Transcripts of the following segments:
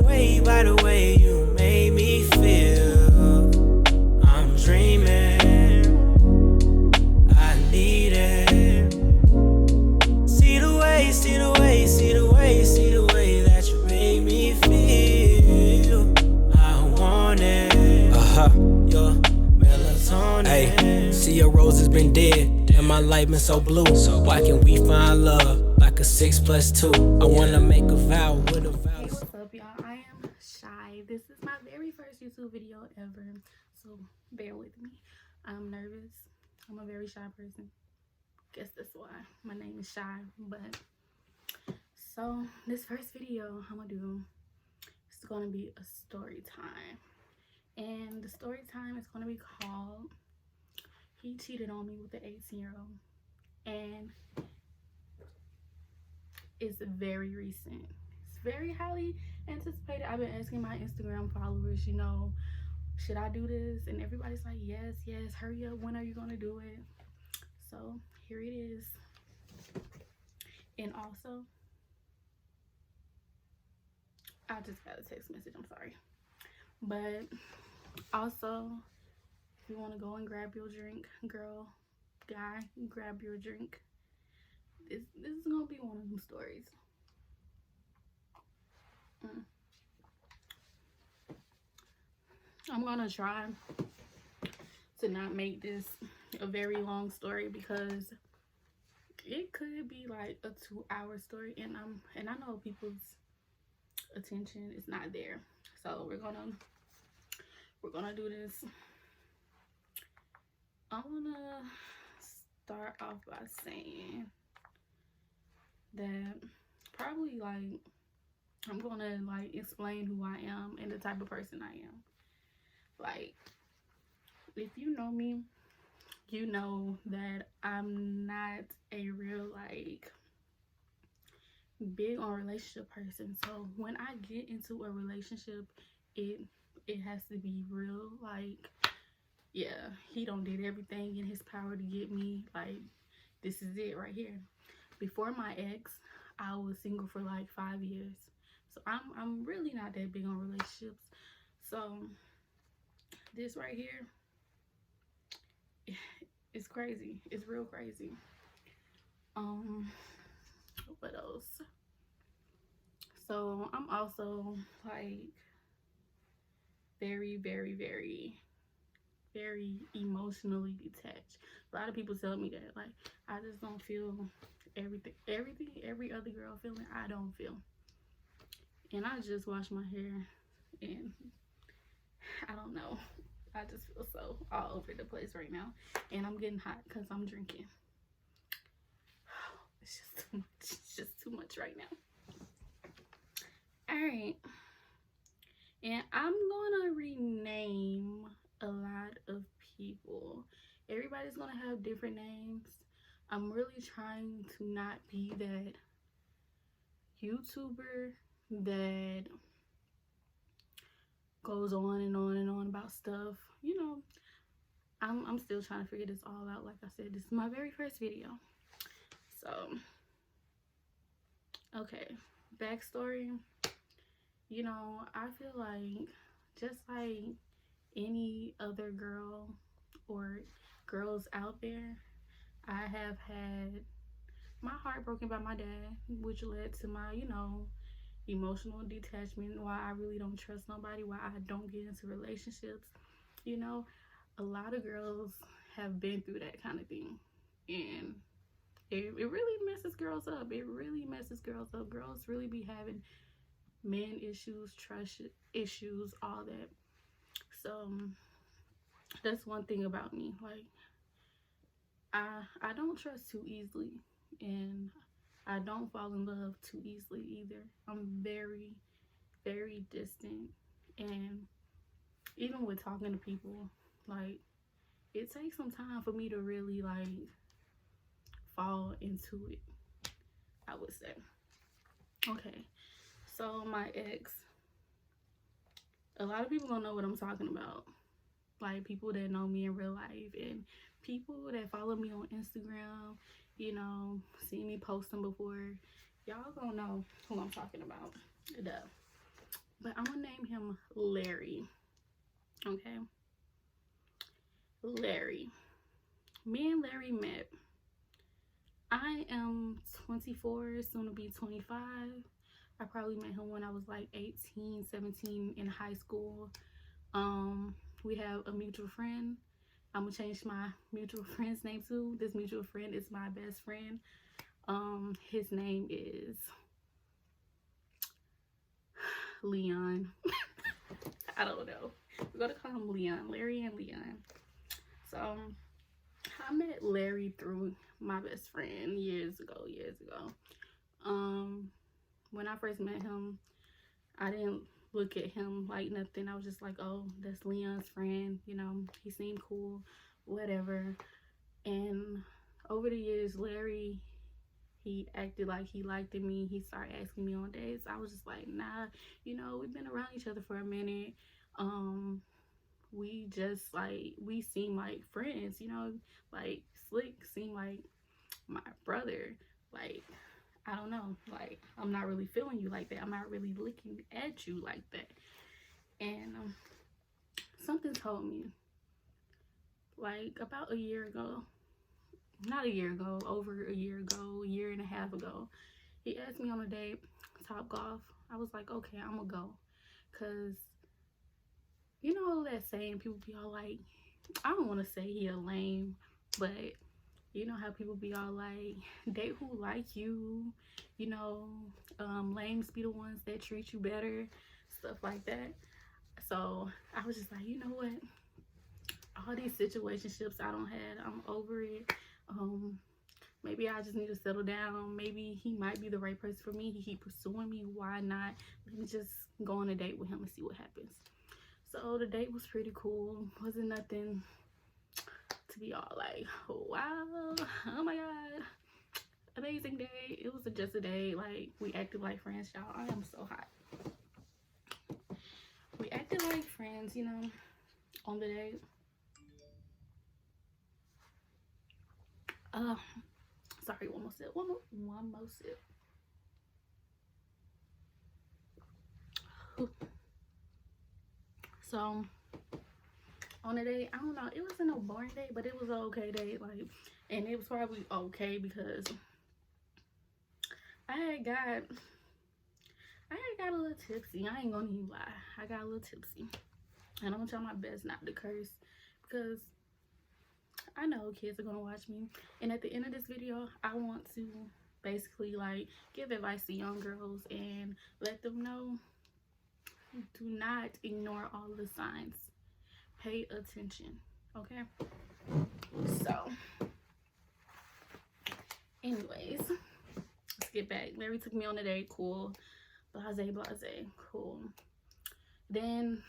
by the way you made me feel. I'm dreaming, I need it. See the way, see the way, see the way, see the way that you made me feel. I want it. Your melatonin. Hey, see your rose has been dead, and my life been so blue. So why can we find love like a 6 + 2? I wanna make a vow with a vow. Hey, what's up, y'all? I am shy. This is my very first YouTube video ever, so bear with me. I'm nervous. I'm a very shy person. Guess that's why my name is Shy. But so this first video I'm gonna do is gonna be a story time, and the story time is gonna be called "He Cheated on Me with the 18-year-old," and it's very recent. It's very highly anticipated. I've been asking my Instagram followers, you know, should I do this? And everybody's like, yes, yes, hurry up. When are you gonna do it? So here it is. And also, I just got a text message, I'm sorry. But also, if you want to go and grab your drink, girl, guy, grab your drink. This is gonna be one of them stories. I'm gonna try to not make this a very long story because it could be like a 2-hour story, and I know people's attention is not there. So we're gonna do this. I wanna start off by saying that probably like I'm gonna like explain who I am and the type of person I am. Like, if you know me, you know that I'm not a real like big on relationship person. So when I get into a relationship, it has to be real. Like, yeah, he don't did everything in his power to get me. Like, this is it right here. Before my ex, I was single for like 5 years. So I'm really not that big on relationships. So this right here, it's crazy. It's real crazy. What else? So I'm also like very, very, very, very emotionally detached. A lot of people tell me that, like, I just don't feel everything every other girl feeling, I don't feel. And I just washed my hair, and I don't know, I just feel so all over the place right now, and I'm getting hot because I'm drinking. It's just too much. It's just too much right now. All right, and I'm gonna rename a lot of people. Everybody's gonna have different names. I'm really trying to not be that YouTuber that goes on and on and on about stuff. You know, I'm still trying to figure this all out. Like I said, this is my very first video. So, okay, backstory. You know, I feel like just like any other girl or girls out there, I have had my heart broken by my dad, which led to my, you know, emotional detachment, why I really don't trust nobody, why I don't get into relationships. You know, a lot of girls have been through that kind of thing, and it really messes girls up. It really messes girls up. Girls really be having man issues, trust issues, all that. So that's one thing about me. Like, I don't trust too easily, and I don't fall in love too easily either. I'm very, very distant, and even with talking to people, like, it takes some time for me to really like fall into it, I would say. Okay, so my ex, a lot of people don't know what I'm talking about. Like, people that know me in real life and people that follow me on Instagram, you know, see me post them before, y'all gonna know who I'm talking about. Duh. but I'm gonna name him Larry. Okay, Larry. Me and Larry met. I am 24, soon to be 25. I probably met him when I was like 18, 17 in high school. We have a mutual friend. I'm gonna change my mutual friend's name too. This mutual friend is my best friend. His name is Leon. I don't know. We're gonna call him Leon. Larry and Leon. So I met Larry through my best friend years ago. When I first met him, I didn't look at him like nothing. I was just like, oh, that's Leon's friend. You know, he seemed cool, whatever. And over the years, Larry, he acted like he liked me. He started asking me on dates. I was just like, nah, you know, we've been around each other for a minute. We just like, we seem like friends, you know, like Slick seemed like my brother. Like, I don't know, like, I'm not really feeling you like that. I'm not really looking at you like that. And something told me, like, about a year ago, not a year ago, over a year and a half ago, he asked me on a date, Top Golf. I was like, okay, I'm gonna go. Cause you know that saying, people be all like, I don't want to say he a lame, but you know how people be all like, date who like you, you know, lames be the ones that treat you better, stuff like that. So I was just like, you know what? All these situationships I don't have, I'm over it. Maybe I just need to settle down. Maybe he might be the right person for me. He keep pursuing me. Why not? Let me just go on a date with him and see what happens. So the date was pretty cool. Wasn't nothing to be all like, oh, wow, oh my god, amazing day. It was just a day. Like, we acted like friends, y'all. I am so hot. We acted like friends, you know, on the date. Sorry, one more sip. One more sip. So on the date, I don't know, it wasn't a boring day, but it was an okay date. Like, and it was probably okay because I had got a little tipsy. I ain't gonna even lie. I got a little tipsy. And I'm gonna try my best not to curse because I know kids are gonna watch me. And at the end of this video, I want to basically like give advice to young girls and let them know, do not ignore all the signs. Pay attention, okay? So, anyways, let's get back. Larry took me on a date, cool. Blase, cool. Then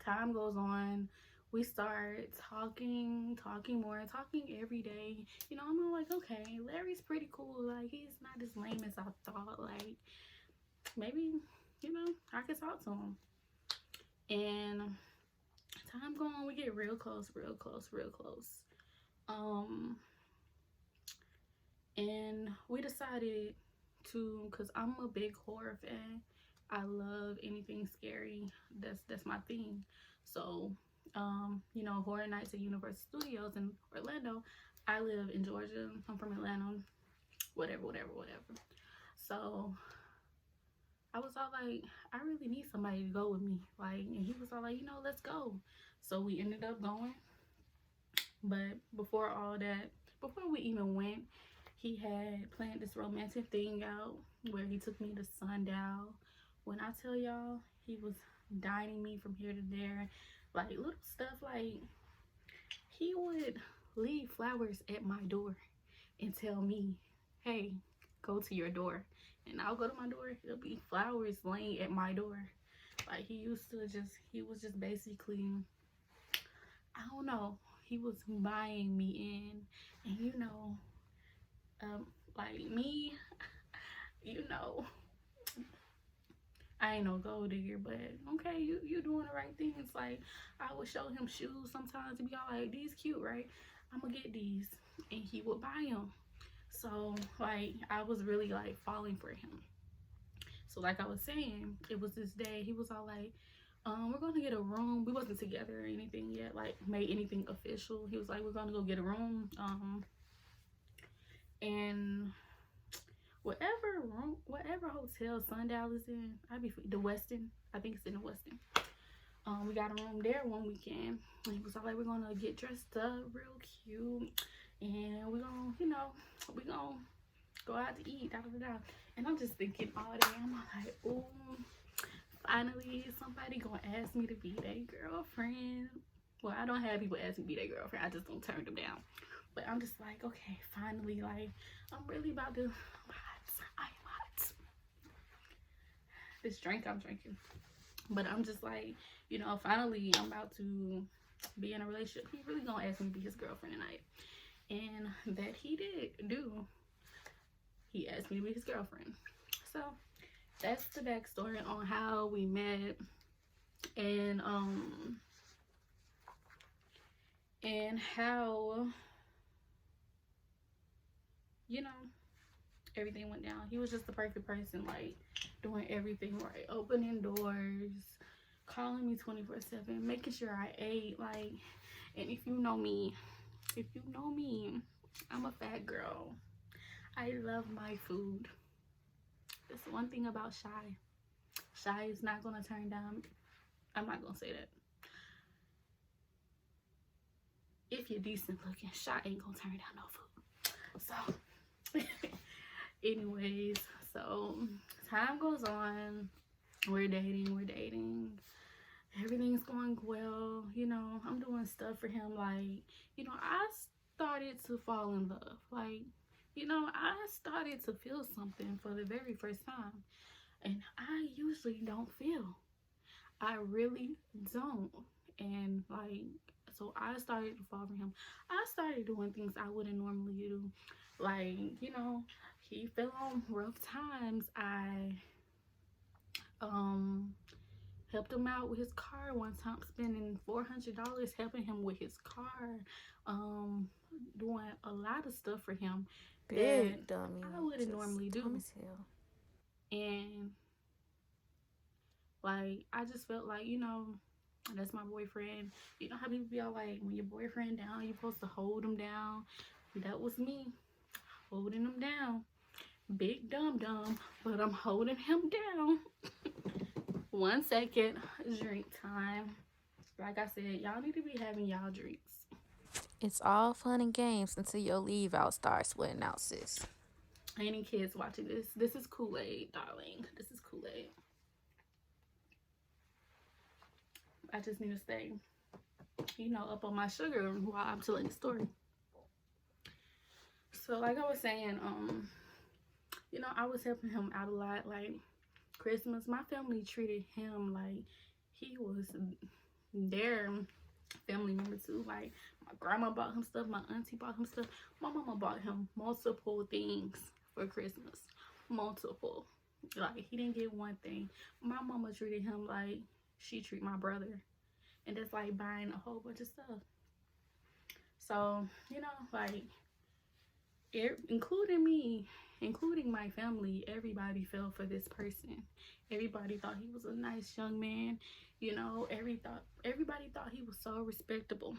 time goes on. We start talking more, talking every day. You know, I'm like, okay, Larry's pretty cool. Like, he's not as lame as I thought. Like, maybe, you know, I could talk to him. And time going on, we get real close. And we decided to, because I'm a big horror fan. I love anything scary. That's my thing. So, you know, horror nights at Universal Studios in Orlando. I live in Georgia. I'm from Atlanta. Whatever. So I was all like, I really need somebody to go with me. Like, and he was all like, you know, let's go. So we ended up going. But before all that, before we even went, he had planned this romantic thing out where he took me to Sundial. When I tell y'all, he was dining me from here to there. Like, little stuff, like, he would leave flowers at my door and tell me, hey, go to your door. And I'll go to my door, there'll be flowers laying at my door. Like, he was just basically, I don't know, he was buying me in. And you know, like me, you know, I ain't no gold digger, but okay, you doing the right things. Like, I would show him shoes sometimes and be all like, these cute, right? I'm gonna get these, and he would buy them. So like, I was really like falling for him. So like I was saying, it was this day he was all like, we're gonna get a room. We wasn't together or anything yet, like made anything official. He was like, we're gonna go get a room. And whatever hotel Sundial is in, the Westin. I think it's in the Westin. We got a room there one weekend. And he was all like, we're gonna get dressed up real cute, and we're gonna, we gonna go out to eat. Da, da, da, da. And I'm just thinking all day. I'm like, oh, finally somebody gonna ask me to be their girlfriend. Well, I don't have people ask me to be their girlfriend. I just don't turn them down. But I'm just like, okay, finally, like, I'm really about to. I'm hot. This drink I'm drinking. But I'm just like, finally I'm about to be in a relationship. He really gonna ask me to be his girlfriend tonight. And that he did do. He asked me to be his girlfriend. So that's the backstory on how we met. And how, everything went down. He was just the perfect person, like doing everything right, opening doors, calling me 24/7, making sure I ate, like. And if you know me, I'm a fat girl. I love my food. That's one thing about Shy is not gonna turn down. I'm not gonna say that. If you're decent looking, Shy ain't gonna turn down no food. So anyways, so time goes on. We're dating. Everything's going well. I'm doing stuff for him. Like, I started to fall in love. Like, I started to feel something for the very first time. And I usually don't feel. I really don't. And, like, so I started to fall for him. I started doing things I wouldn't normally do. Like, he fell on rough times. I helped him out with his car one time, spending $400 helping him with his car, doing a lot of stuff for him Big dummy. I wouldn't normally do. Dumb as hell. And like, I just felt like, that's my boyfriend. You know how people be all like, when your boyfriend down, you're supposed to hold him down. That was me, holding him down. Big dumb, but I'm holding him down. 1 second, drink time. Like I said, y'all need to be having y'all drinks. It's all fun and games until your leave out starts sweating out, sis. Any kids watching this? This is Kool-Aid, darling. This is Kool-Aid. I just need to stay, up on my sugar while I'm telling the story. So like I was saying, I was helping him out a lot. Like Christmas, my family treated him like he was their family member too. Like, my grandma bought him stuff, my auntie bought him stuff, my mama bought him multiple things for Christmas. Multiple. Like, he didn't get one thing. My mama treated him like she treat my brother, and that's like buying a whole bunch of stuff. So, like, including me, including my family, everybody fell for this person. Everybody thought he was a nice young man. Everybody thought he was so respectable.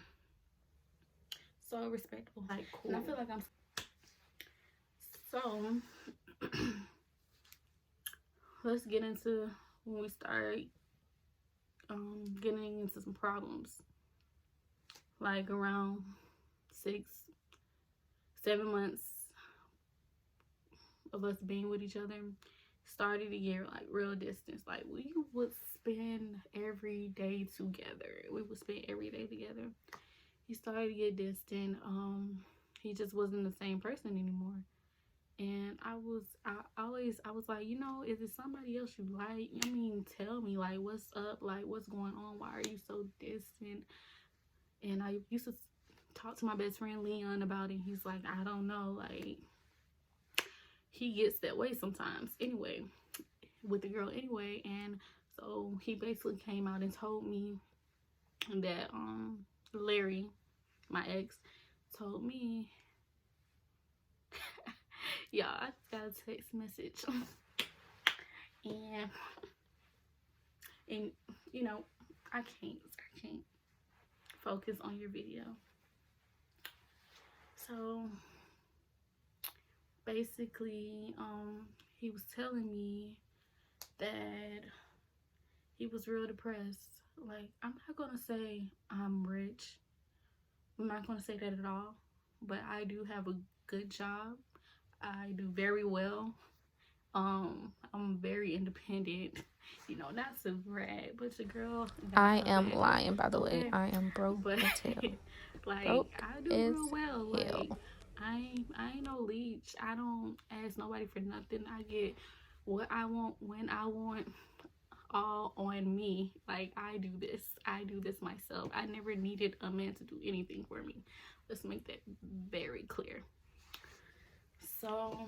So respectable. Like, cool. And I feel like I'm so let's get into when we start getting into some problems. Like around 6-7 months of us being with each other, started to get like real distance. Like, we would spend every day together. He started to get distant. He just wasn't the same person anymore. And I was like, is it somebody else you like? I mean, tell me, like, what's up? Like, what's going on? Why are you so distant? And I used to talk to my best friend Leon about it. He's like, I don't know, like, he gets that way sometimes anyway, with the girl anyway. And so he basically came out and told me that Larry, my ex, told me y'all, I just got a text message and and you know, I can't focus on your video. So basically, he was telling me that he was real depressed. Like, I'm not gonna say I'm rich. I'm not gonna say that at all. But I do have a good job. I do very well. I'm very independent. You know, not to brag, but your girl got I her am back. lying, by the way. Okay. I am broke But as hell. like Broke I do as real well. Like hell. I ain't no leech. I don't ask nobody for nothing. I get what I want when I want, all on me. Like I do this myself. I never needed a man to do anything for me. Let's make that very clear. So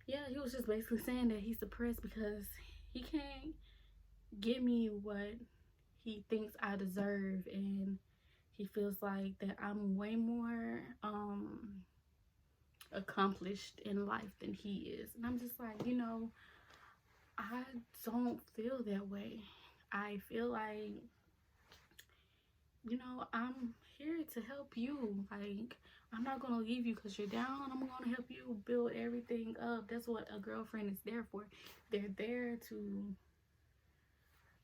yeah, he was just basically saying that he's depressed because he can't give me what he thinks I deserve, and he feels like that I'm way more accomplished in life than he is. And I'm just like, you know, I don't feel that way. I feel like, you know, I'm here to help you. Like, I'm not gonna leave you because you're down. I'm gonna help you build everything up. That's what a girlfriend is there for. They're there to,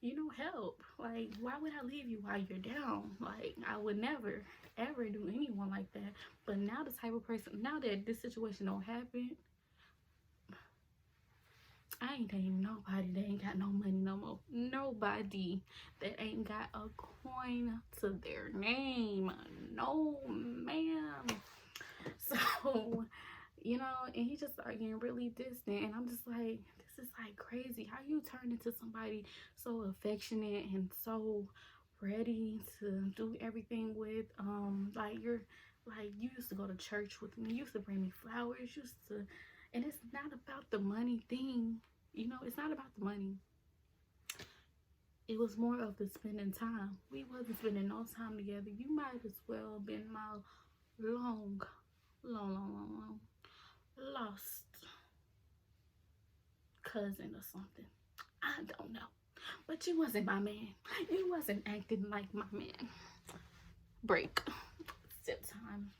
you know, help. Like, why would I leave you while you're down? Like, I would never ever do anyone like that. But now the type of person, now that this situation don't happen, I ain't dating nobody that ain't got no money no more. Nobody that ain't got a coin to their name. No, ma'am. So, you know, and he just started getting really distant. And I'm just like, this is like crazy. How you turn into somebody so affectionate and so ready to do everything with, like you're, like you used to go to church with me, you used to bring me flowers, used to, and it's not about the money thing, you know, it's not about the money. It was more of the spending time. We wasn't spending no time together. You might as well been my long, long lost cousin or something. I don't know. But you wasn't my man. You wasn't acting like my man. Break. Sip time.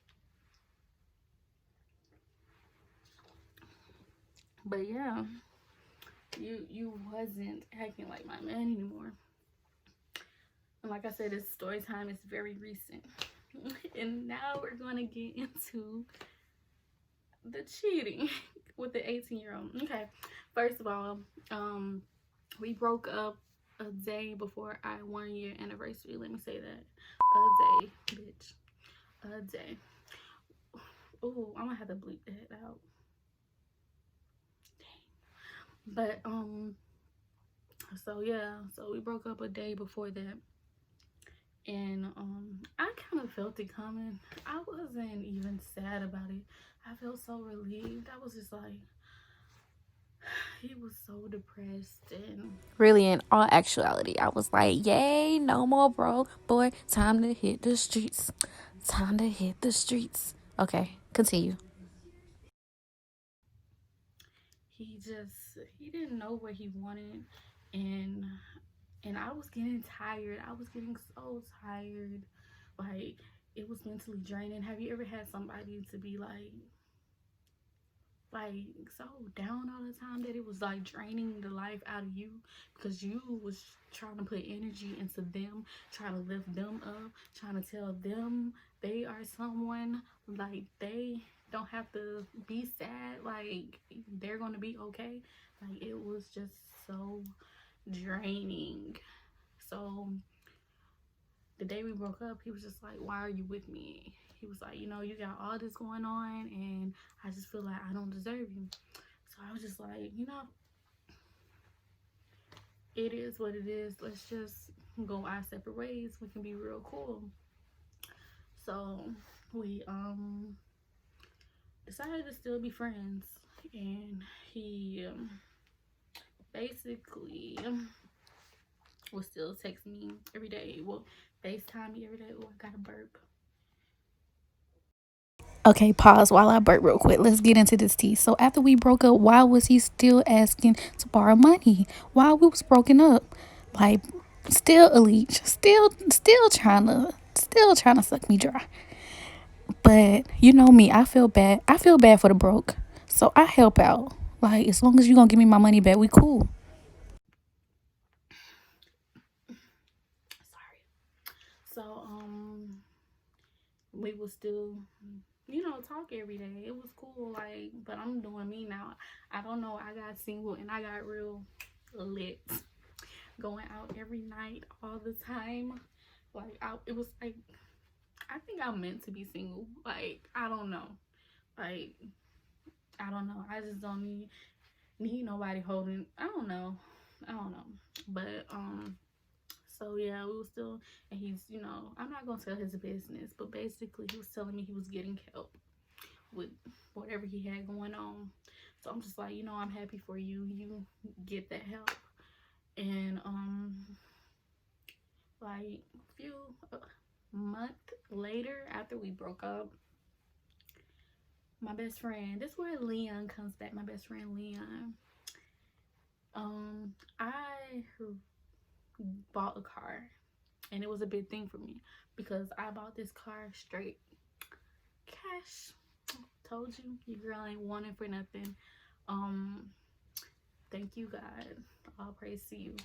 But yeah, you wasn't acting like my man anymore. And like I said, this story time is very recent. And now we're gonna get into the cheating with the 18-year-old. Okay, first of all, we broke up a day before our 1-year anniversary. Let me say that. A day, bitch. A day. Oh, I'm gonna have to bleep that out. But so yeah, so we broke up a day before that. And I kind of felt it coming. I wasn't even sad about it. I felt so relieved. I was just like, he was so depressed. And Really, in all actuality, I was like, yay, no more broke boy. Time to hit the streets. Time to hit the streets. Okay, continue. he didn't know what he wanted. and and I was getting tired. I was getting so tired. Like, it was mentally draining. Have you ever had somebody to be like so down all the time that it was like draining the life out of you, because you was trying to put energy into them, trying to lift them up, trying to tell them they are someone, like they don't have to be sad, like they're gonna be okay. Like, it was just so draining. So the day we broke up, he was just like, why are you with me? He was like, you know, you got all this going on and I just feel like I don't deserve you. So I was just like, you know, it is what it is. Let's just go our separate ways. We can be real cool. So we decided to still be friends. And he basically will still text me every day. Well, FaceTime me every day. Oh, I got a burp. Okay, pause while I burp real quick. Let's get into this tea. So after we broke up, why was he still asking to borrow money while we was broken up? Like, still a leech, still trying to suck me dry. But you know me, I feel bad. I feel bad for the broke, so I help out. Like, as long as you gonna give me my money back, we cool. Sorry. So we would still, talk every day. It was cool, like, but I'm doing me now. I don't know. I got single and I got real lit, going out every night, all the time. Like, it was like, I think I'm meant to be single. Like, I don't know. Like, I don't know. I just don't need nobody holding. I don't know. But so yeah, we were still, and he's, I'm not gonna tell his business, but basically he was telling me he was getting help with whatever he had going on. So I'm just like, I'm happy for you. You get that help. And like a few month later, after we broke up, my best friend, this is where Leon comes back. My best friend Leon. I bought a car, and it was a big thing for me because I bought this car straight cash. Told you, your girl ain't wanting for nothing. Um, Thank you, God. All praise to you.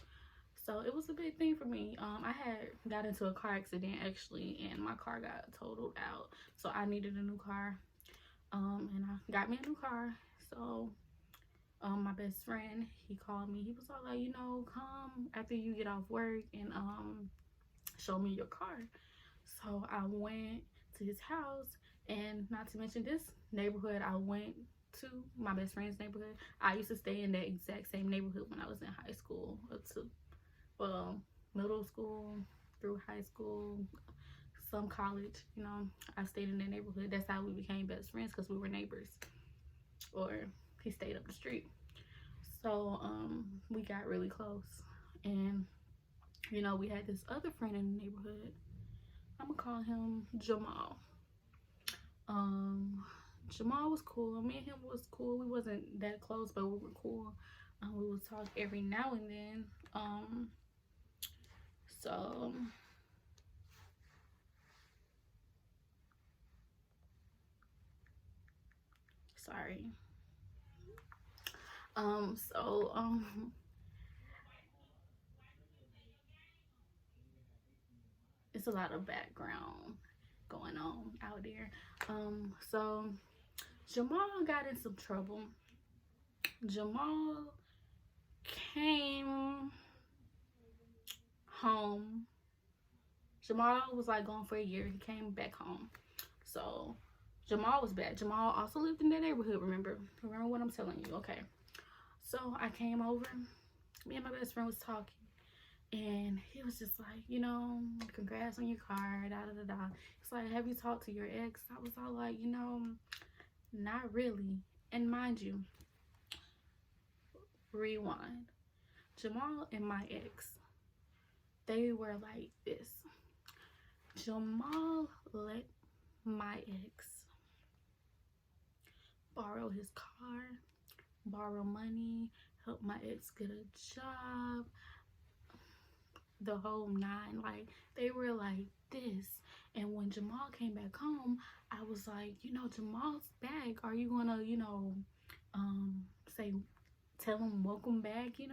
So it was a big thing for me. I had got into a car accident actually, and my car got totaled out. So I needed a new car. And I got me a new car. So my best friend, he called me. He was all like, come after you get off work and show me your car. So I went to his house, and not to mention this neighborhood I went to, my best friend's neighborhood. I used to stay in that exact same neighborhood when I was in high school, up to middle school through high school, some college. I stayed in that neighborhood. That's how we became best friends, because we were neighbors, or he stayed up the street. So we got really close, and we had this other friend in the neighborhood. I'm gonna call him Jamal. Um, Jamal was cool. Me and him was cool. We wasn't that close, but we were cool. We would talk every now and then. So sorry. So it's a lot of background going on out there. So Jamal got in some trouble. Jamal came home. Jamal was like gone for a year. He came back home. So Jamal was bad. Jamal also lived in that neighborhood, remember what I'm telling you. Okay. So I came over. Me and my best friend was talking. And he was just like, congrats on your car, da da da da. It's like, have you talked to your ex? I was all like, not really. And mind you, rewind. Jamal and my ex, they were like this. Jamal let my ex borrow his car, borrow money, help my ex get a job, the whole nine. Like, they were like this. And when Jamal came back home, I was like, Jamal's back. Are you gonna, say, tell him welcome back? And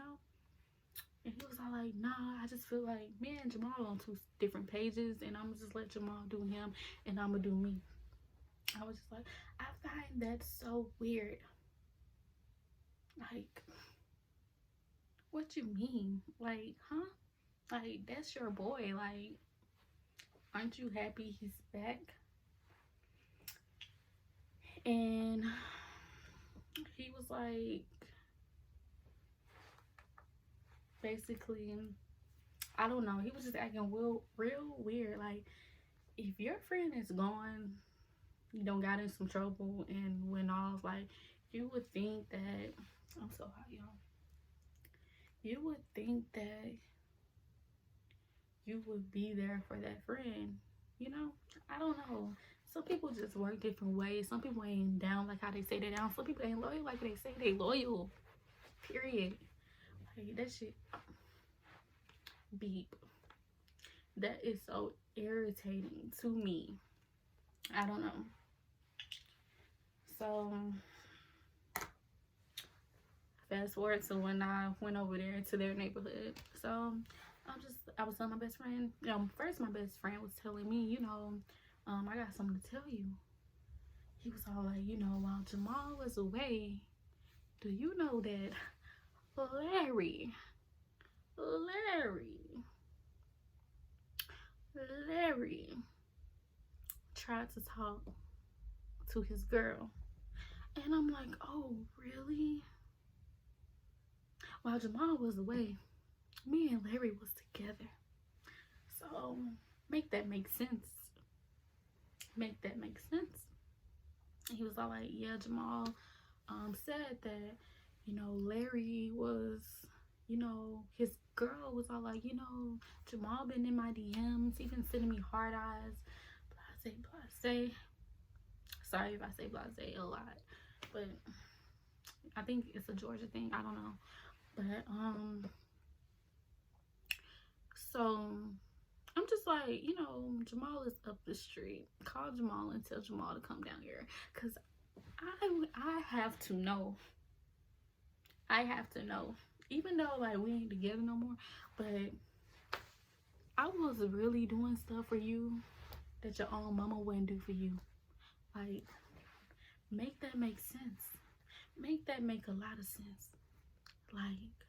he was all like, nah, I just feel like me and Jamal on two different pages, and I'm just let Jamal do him, and I'm gonna do me. I was just like, I find that so weird. Like, what you mean? Like, huh? Like, that's your boy. Like, aren't you happy he's back? And he was like, basically, I don't know. He was just acting real weird. Like, if your friend is gone, you don't got in some trouble and went off, like, you would think that, I'm so hot, y'all. You would think that you would be there for that friend. I don't know. some people just work different ways. Some people ain't down like how they say they down. Some people ain't loyal like they say they loyal. Period. Like, that shit beep. That is so irritating to me. I don't know. So fast forward to when I went over there to their neighborhood. So I was telling my best friend, first my best friend was telling me, I got something to tell you. He was all like, while Jamal was away, do you know that Larry tried to talk to his girl? And I'm like, oh, really? While Jamal was away, me and Larry was together. So make that make sense. Make that make sense. He was all like, yeah, Jamal said that, Larry was, his girl was all like, Jamal been in my DMs. He been sending me hard eyes. Blase. Sorry if I say blase a lot. But I think it's a Georgia thing. I don't know. But, so I'm just like, Jamal is up the street. Call Jamal and tell Jamal to come down here. Because I have to know. I have to know. Even though, like, we ain't together no more. But I was really doing stuff for you that your own mama wouldn't do for you. Like, make that make sense. Make that make a lot of sense. Like,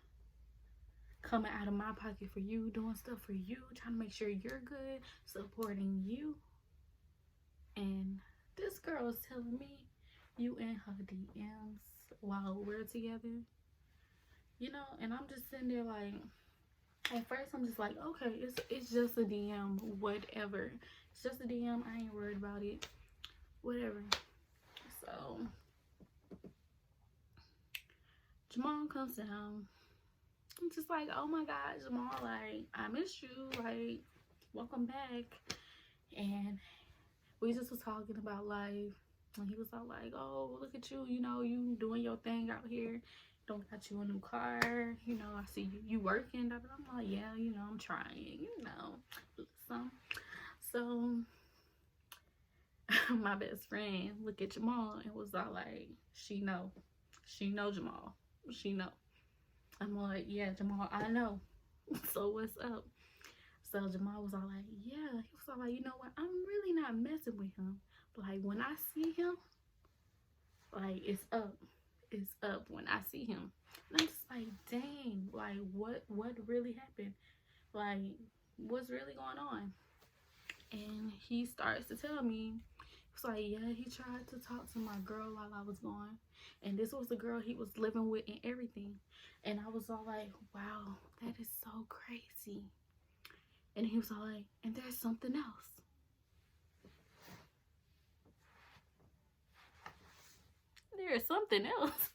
coming out of my pocket for you, doing stuff for you, trying to make sure you're good, supporting you. And this girl is telling me you in her DMs while we're together. And I'm just sitting there like, at first I'm just like, okay, it's just a DM, whatever. It's just a DM, I ain't worried about it. Whatever. So Jamal comes down. I'm just like, oh my God, Jamal, like, I missed you, like, welcome back. And we just was talking about life. And he was all like, oh, look at you, you doing your thing out here. Don't got you a new car. I see you working. I'm like, yeah, I'm trying, So my best friend look at Jamal and was all like, she know Jamal. She know. I'm like, yeah, Jamal, I know. So what's up? So Jamal was all like, yeah. He was all like, you know what? I'm really not messing with him. Like, when I see him, like, it's up. It's up when I see him. And I'm just like, dang, like, what really happened? Like, what's really going on? And he starts to tell me, it's like, yeah, he tried to talk to my girl while I was gone. And this was the girl he was living with and everything. And I was all like, wow, that is so crazy. And he was all like, and there's something else. There's something else?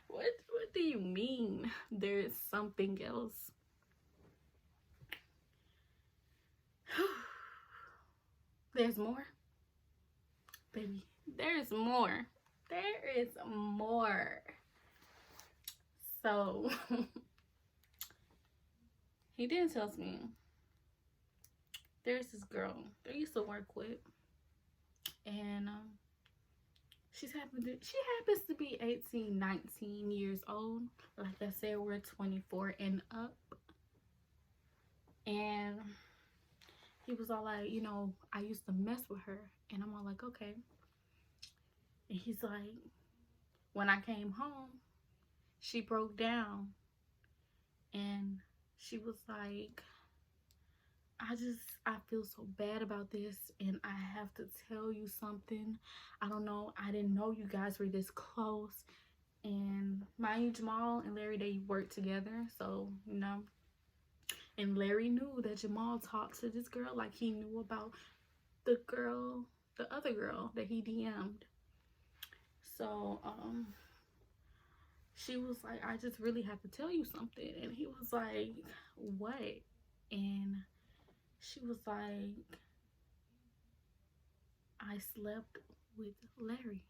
What do you mean there's something else? There's more? Baby, there's more. There is more. So he then tells me there's this girl that I used to work with, and she happens to be 18, 19 years old. Like I said, we're 24 and up. And he was all like, I used to mess with her. And I'm all like, okay. And he's like, when I came home, she broke down. And she was like, I feel so bad about this, and I have to tell you something. I don't know, I didn't know you guys were this close. And mind you, Jamal and Larry, they work together, so and Larry knew that Jamal talked to this girl like he knew about the other girl that he DM'd. So she was like, I just really have to tell you something. And he was like, what? And she was like, I slept with Larry.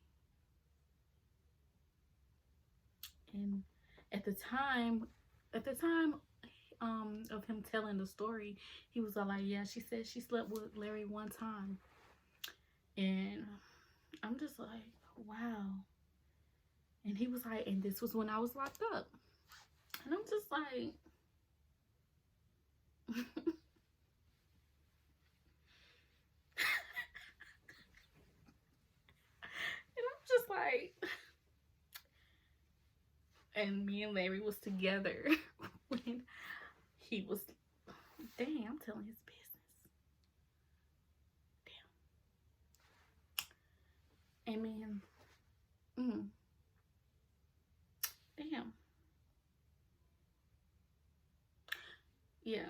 And at the time, at the time of him telling the story, he was all like, yeah, she said she slept with Larry one time. And I'm just like, wow. And he was like, and this was when I was locked up. And I'm just like, and I'm just like, and me and Larry was together when he was, dang, I'm telling his business. Damn. And man, damn. Yeah.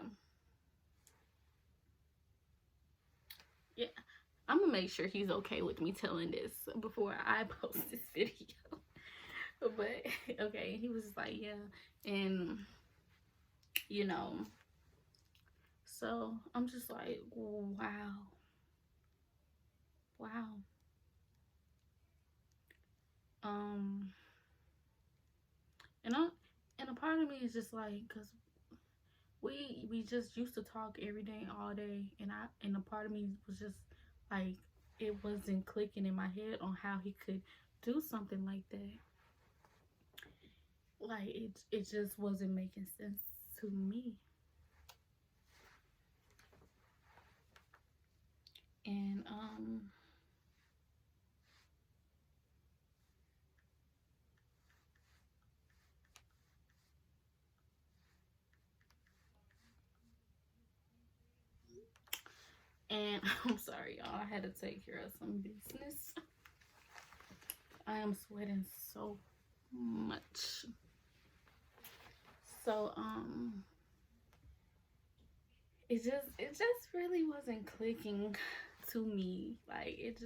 Yeah. I'm gonna make sure he's okay with me telling this before I post this video. But okay, he was just like, yeah. And you know, so I'm just like, wow. Wow. Um and I and a part of me is just like, cause we just used to talk every day, all day, and a part of me was just like, it wasn't clicking in my head on how he could do something like that. Like it just wasn't making sense to me. And I'm sorry, y'all. I had to take care of some business. I am sweating so much. So it just really wasn't clicking to me. Like it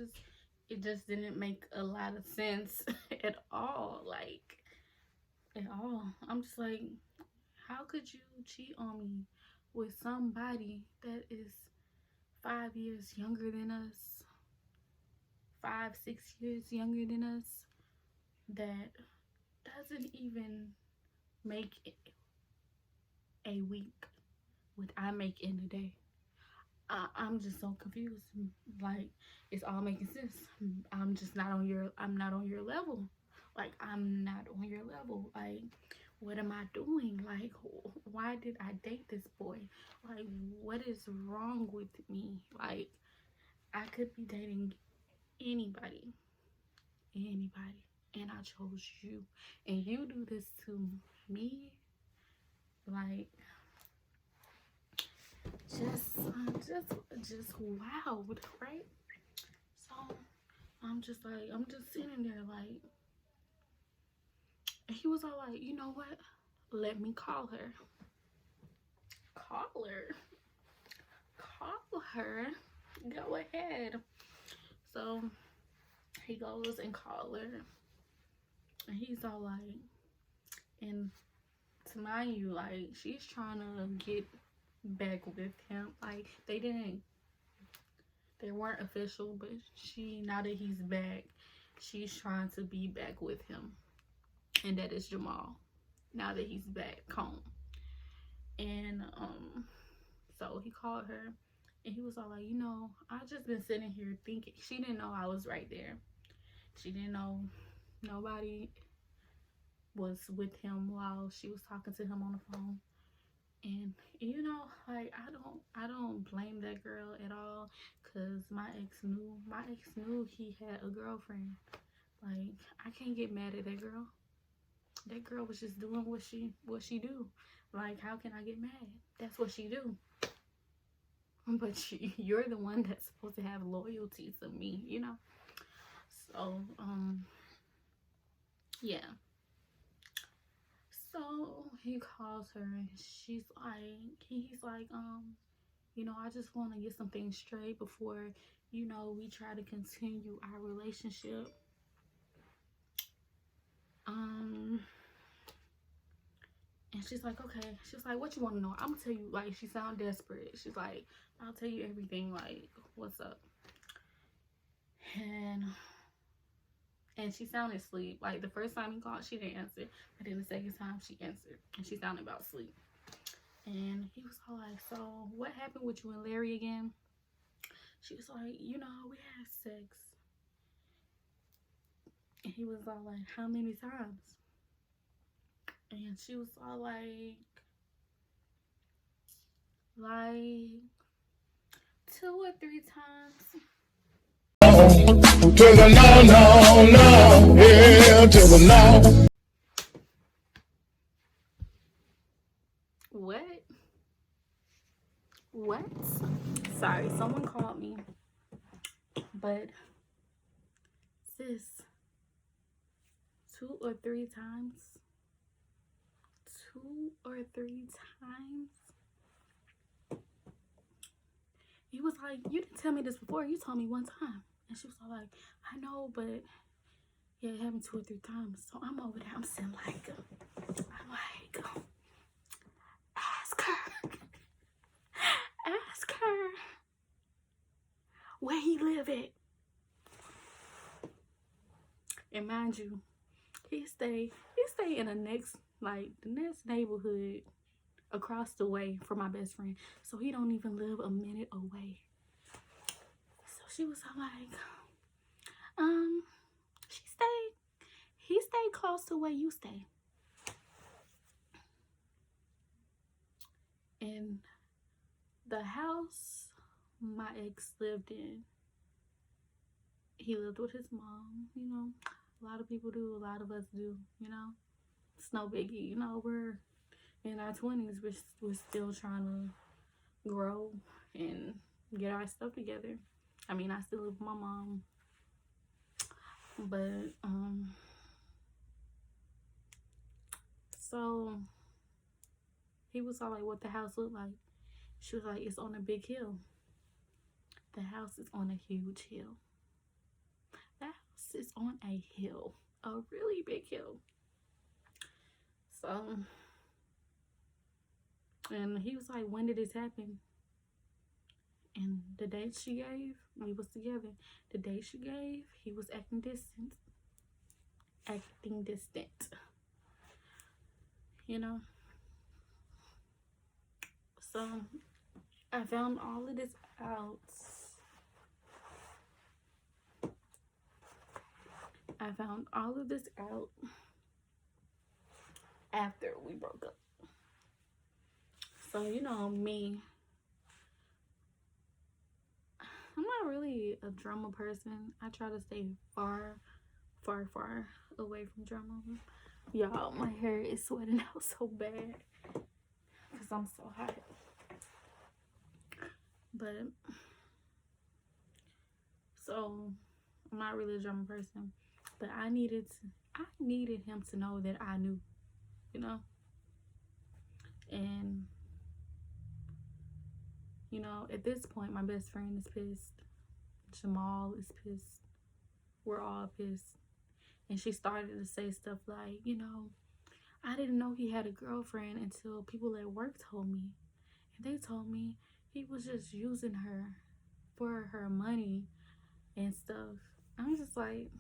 just didn't make a lot of sense at all. Like at all. I'm just like, how could you cheat on me with somebody that is 5 years younger than us, 5, 6 years younger than us, that doesn't even make a week what I make in a day? I'm just so confused. Like it's all making sense. I'm just not on your. I'm not on your level. Like I'm not on your level. Like what am I doing? Like why did I date this boy? Like what is wrong with me? Like I could be dating anybody, anybody, and I chose you, and you do this to me. Like just wowed, right? So I'm just sitting there like, and he was all like, you know what? Let me call her. Call her. Call her. Go ahead. So he goes and calls her, and he's all like, and to mind you, like she's trying to get back with him. Like they weren't official, but now that he's back, she's trying to be back with him, and that is Jamal. Now that he's back home, and so he called her, and he was all like, I just been sitting here thinking. She didn't know I was right there. She didn't know nobody was with him while she was talking to him on the phone. And like I don't blame that girl at all, because my ex knew he had a girlfriend. Like I can't get mad at that girl. That girl was just doing what she do. Like how can I get mad? That's what she do. But you're the one that's supposed to have loyalty to me, So yeah. So he calls her, and he's like, I just want to get some things straight before, we try to continue our relationship. And she's like, okay. She's like, what you want to know? I'm gonna tell you. Like, she sound desperate. She's like, I'll tell you everything. Like, what's up? And she sounded asleep. Like the first time he called, she didn't answer. But then the second time she answered and she sounded about asleep. And he was all like, so what happened with you and Larry again? She was like, we had sex. And he was all like, how many times? And she was all like 2 or 3 times. To the no, yeah, to the no. What? Sorry, someone called me. But sis, 2 or 3 times. 2 or 3 times. He was like, you didn't tell me this before. You told me 1 time. And she was all like, I know, but yeah, it happened 2 or 3 times. So I'm over there. I'm sitting like, ask her. Ask her where he live at. And mind you, he stay in the next neighborhood across the way from my best friend. So he don't even live a minute away. So she was like, he stayed close to where you stay. And the house my ex lived in, he lived with his mom, a lot of people do, a lot of us do, it's no biggie, we're in our 20s, we're still trying to grow and get our stuff together. I mean, I still live with my mom, but so he was all like, what the house looked like. She was like, it's on a big hill. The house is on a huge hill. The house is on a hill, a really big hill. So, and he was like, when did this happen? And the date she gave, we was together. The date she gave, he was acting distant. So I found all of this out. After we broke up. So, me, I'm not really a drama person. I try to stay far away from drama. Y'all, my hair is sweating out so bad because I'm so hot. But, so, I'm not really a drama person. But I needed him to know that I knew, And, at this point, my best friend is pissed. Jamal is pissed. We're all pissed. And she started to say stuff like, I didn't know he had a girlfriend until people at work told me. And they told me he was just using her for her money and stuff. I'm just like,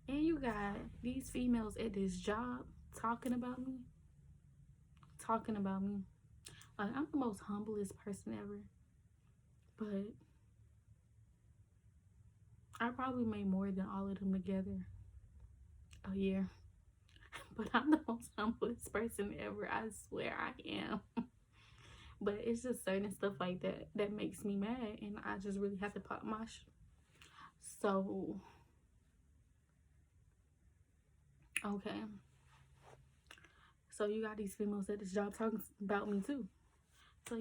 and you got these females at this job talking about me. Like, I'm the most humblest person ever. But I probably made more than all of them together a year. But I'm the most humblest person ever. I swear I am. But it's just certain stuff like that makes me mad. And I just really have to pop my So, okay. So you got these females at this job talking about me too. So,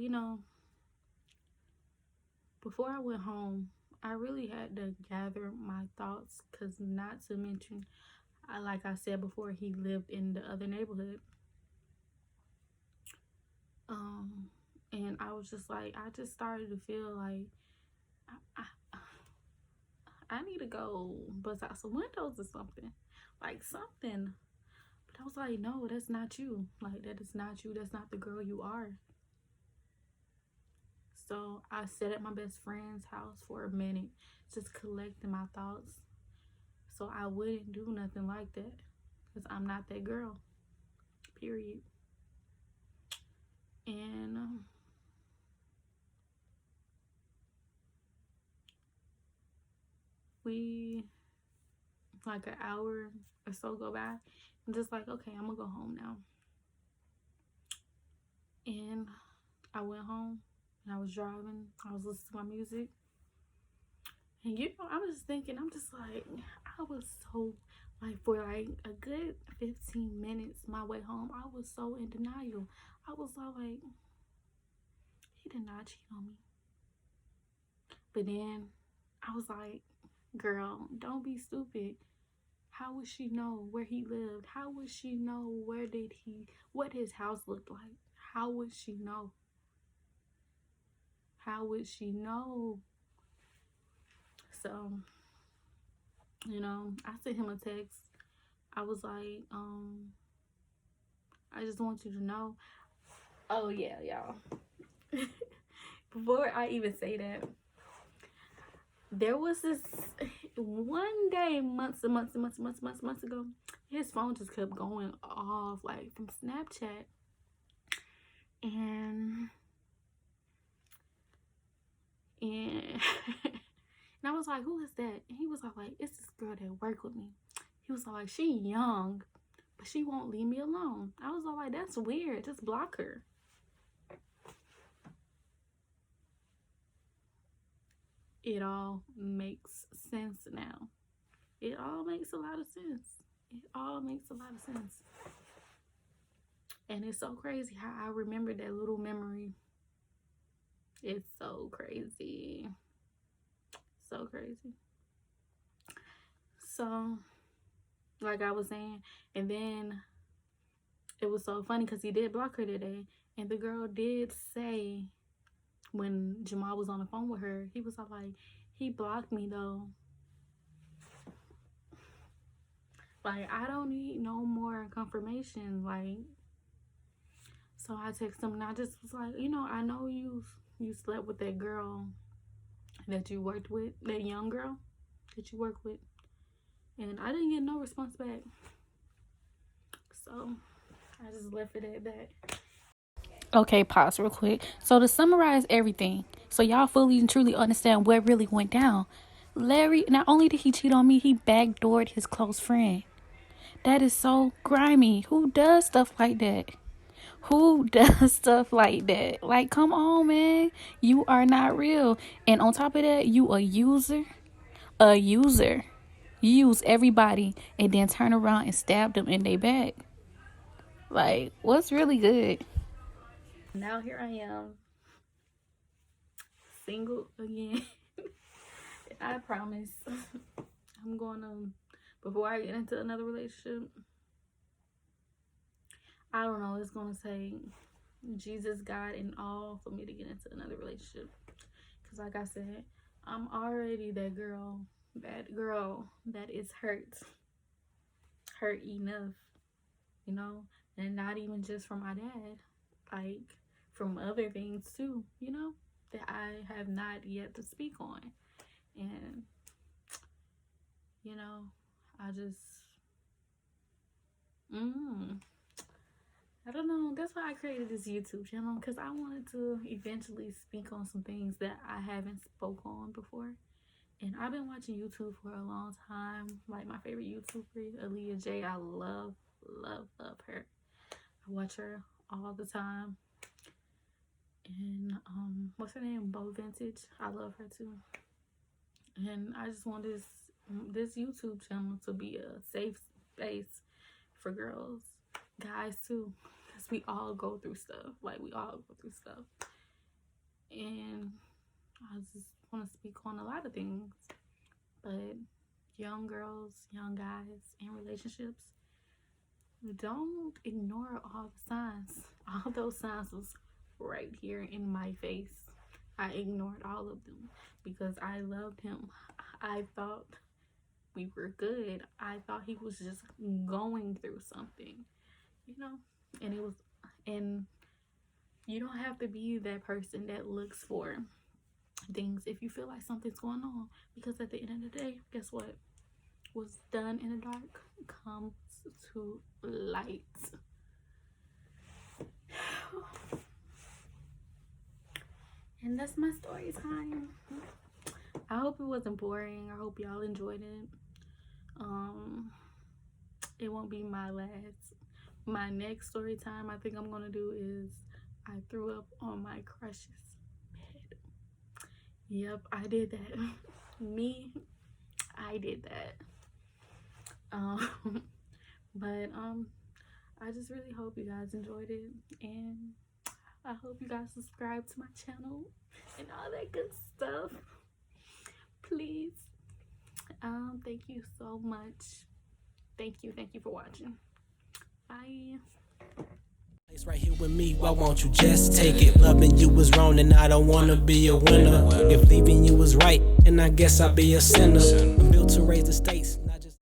before I went home, I really had to gather my thoughts, because not to mention, like I said before, he lived in the other neighborhood. And I was just like, I just started to feel like I need to go bust out some windows or something. Like something. But I was like, no, that's not you. Like, that is not you. That's not the girl you are. So I sat at my best friend's house for a minute, just collecting my thoughts. So I wouldn't do nothing like that, because I'm not that girl, period. And we, like, an hour or so go by. I'm just like, okay, I'm gonna go home now. And I went home and I was driving. I was listening to my music. And I was thinking, I'm just like, I was so, like, for like a good 15 minutes, my way home, I was so in denial. I was all like, he did not cheat on me. But then I was like, girl, don't be stupid. How would she know where he lived? How would she know what his house looked like? How would she know? How would she know? So, I sent him a text. I was like, I just want you to know. Oh yeah, y'all. Before I even say that, there was this one day, months ago, his phone just kept going off, like, from Snapchat. And and I was like, who is that? And he was like, it's this girl that worked with me. He was like, she young, but she won't leave me alone. I was all like, that's weird. Just block her. It all makes sense now. It all makes a lot of sense. It all makes a lot of sense. And it's so crazy how I remember that little memory. It's so crazy. So crazy. So, like I was saying, and then it was so funny because he did block her today. And the girl did say, when Jamal was on the phone with her, he was like, he blocked me though. Like, I don't need no more confirmation. Like, so I texted him and I just was like, I know you slept with that girl that you worked with, that young girl that you worked with. And I didn't get no response back. So I just left it at that. Okay, pause real quick. So to summarize everything, so y'all fully and truly understand what really went down. Larry, not only did he cheat on me, he backdoored his close friend. That is so grimy. Who does stuff like that? Who does stuff like that? Like, come on, man. You are not real. And on top of that, you a user. A user. You use everybody and then turn around and stab them in their back. Like, what's really good? Now here I am, single again. I promise I'm going to, before I get into another relationship, I don't know, it's going to take Jesus, God, and all for me to get into another relationship. Because like I said, I'm already that girl that is hurt enough, and not even just from my dad, like from other things too, that I have not yet to speak on. And I just I don't know. That's why I created this YouTube channel, because I wanted to eventually speak on some things that I haven't spoke on before. And I've been watching YouTube for a long time. Like, my favorite YouTuber, Aaliyah J. I love her. I watch her all the time. And what's her name? Bo Vintage. I love her too. And I just want this YouTube channel to be a safe space for girls, guys too, because we all go through stuff. Like, we all go through stuff. And I just want to speak on a lot of things. But young girls, young guys in relationships, don't ignore all the signs. All those signs was right here in my face. I ignored all of them because I loved him. I thought we were good. I thought he was just going through something, and it was, and You don't have to be that person that looks for things if you feel like something's going on, because at the end of the day, guess what? What's done in the dark comes to light. And that's my story time. I hope it wasn't boring. I hope y'all enjoyed it. It won't be my last. My next story time I think I'm gonna do is I threw up on my crush's bed. Yep, I did that. Me, I did that. But I just really hope you guys enjoyed it, and I hope you guys subscribe to my channel and all that good stuff. Please. Thank you so much. Thank you for watching. Bye. It's right here with me, why won't you just take it? Loving you was wrong and I don't wanna be a winner. If leaving you was right, and I guess I'll be a sinner. I'm built to raise the stakes, not just